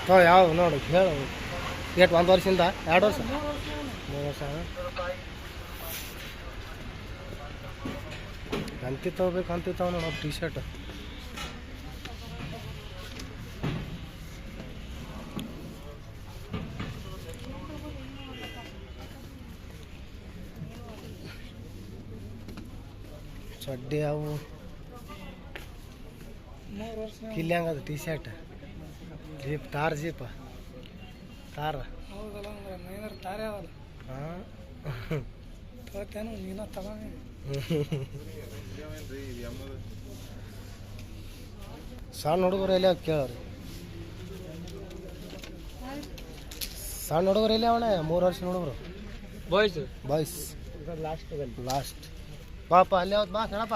ಹ್ಞೂ ಯಾವ ನೋಡು ಹೇಳು ಎಷ್ಟು 1 ವರ್ಷದಿಂದ 2 ವರ್ಷ 3 ವರ್ಷ ಅಂತಿ ತೊಗೋಬೇಕಂತಿತ್ತಾವ ನೋಡು ಟಿ ಶರ್ಟ್ ಚಡ್ಡಿ ಅವು ಕಿಲ್ಲಿ ಹಂಗದ ಟಿ ಶರ್ಟ್ ಜೀಪ್ ಜೀಪ್ ತಾರ ಹಾಂ ನೀನು ತಗೊಂಡು ಸಣ್ಣ ಹುಡುಗರು ಎಲ್ಲಿ ಕೇಳೋರಿ ಸಣ್ಣ ಹುಡುಗರು ಎಲ್ಲಿ ಅವಣ 3 ವರ್ಷ ಹುಡುಗರು ಬಾಯ್ಸ್ ಲಾಸ್ಟ್ ಪಾಪ ಅಲ್ಲಿ ಯಾವ್ದು ಬಾ ಕಣಪ್ಪ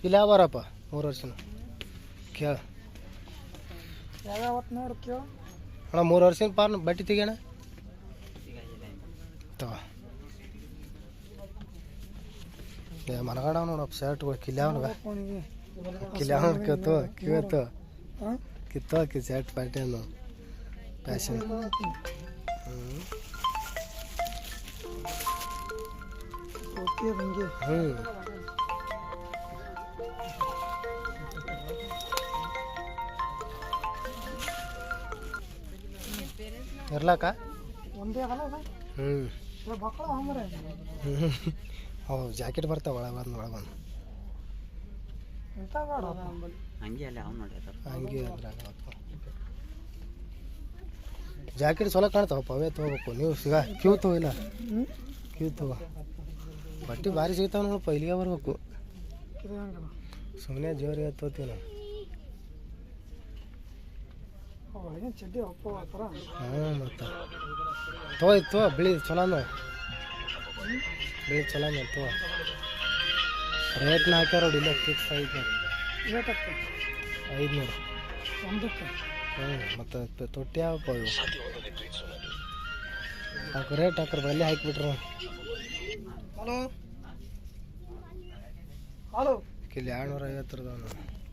ಇಲ್ಲ ಬರಪ್ಪ 3 ವರ್ಷನ ಕೇಳ ಯಾವತ್ತು ನೋಡು ಕೇಳು ಅಣ್ಣ 3 ವರ್ಷದ ಪಾರ್ ಬಟ್ಟೆ ತೆಗಿಯೋಣ ಮನಗಡ ನೋಡಪ್ಪ ಶರ್ಟ್ಗಳು ಕಿಲ್ಯಾವನ್ಗ ಕಿಲ್ಯಾವನ್ ಕಿವತ್ತು ಕಿತ್ತೋಕಿ ಶರ್ಟ್ ಪ್ಯಾಟೆ ಅನ್ನು ಫ್ಯಾಷನ್ ಇರ್ಲಾಕ ಹೌದು ಜಾಕೆಟ್ ಬರ್ತಾವ ಒಳಗೆ ಬಂದು ಹಂಗೆ ಜಾಕೆಟ್ ಚಲೋ ಕಾಣ್ತಾವಪ್ಪ ಅವೇ ತೊಗೋಬೇಕು ನೀವು ಕ್ಯೂ ಇಲ್ಲ ಕ್ಯೂ ತಗೋ ಬಟ್ಟೆ ಭಾರಿ ಸಿಗ್ತಾವ ನೋಡಪ್ಪ ಇಲ್ಲಿಗೆ ಬರ್ಬೇಕು ಸುಮ್ಮನೆ ಜೋರಿಗೆ ತೋತೀವಿ ನಾವು ಹಾಂ ಮತ್ತೆ ತಗೋ ಬಿಳಿ ಚಲೋನು ಬಿಳಿ ಚಲೋನು ತಗೋ ರೇಟ್ನ ಹಾಕ್ಯಾರ ನೋಡಿ ಇಲ್ಲ ಫಿಕ್ಸ್ 500 ಮತ್ತು ತೊಟ್ಟಿ ಯಾವಪ್ಪ ಇವು ಹಾಕು ರೇಟ್ ಹಾಕ್ರ ಬಲ್ಲಿ ಹಾಕಿಬಿಟ್ರು ಹಲೋ ಇಲ್ಲಿ 250